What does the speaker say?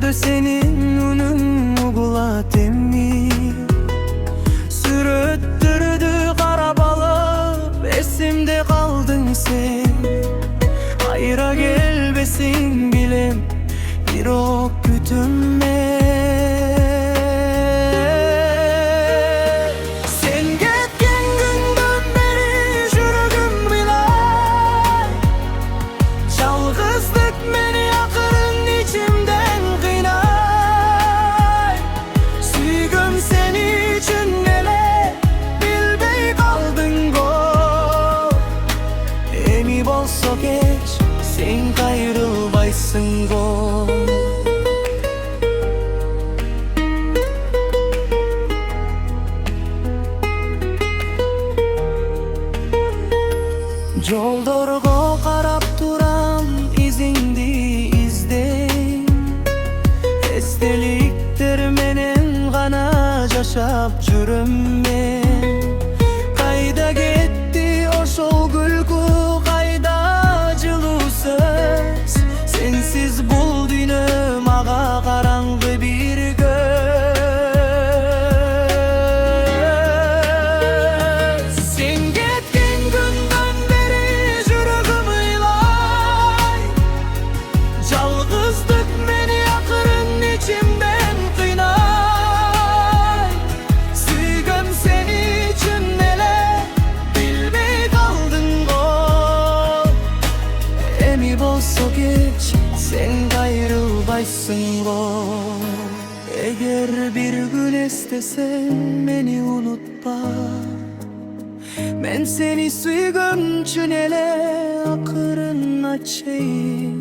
gözlü senin unun bulat emmi. Sürüttürdü kara balık, esimde kaldın sen. Hayra gelbesin bilem, bir ok bütünme. Sen gitken günden beri жүрөгüm bilay. Жалғыздық meni akırın içimden kıynay. Süygüm seni için ele, bilbey kaldın go. Emi bolsa geç, sen kayrılbaysın go. Жолдорго карап турам, изиңди издейм. Эстеликтер менен гана жашап жүрөм мен. Кайда кетти ошол күлкү, кайда жылуу сөз? Сенсиз бул дүйнө мага караңгы бир көз. Сен кеткен күндөн бери жүрөгүм ыйлай. Жалгыздык мени акырын içimden kıynay. Süygüm seni için ele, bilbey kaldın go. Emi bolsa geç, sen gayrılbaysın go. Eğer bir gün istesen meni unutma, men seni süygüm için ele akırın açayım.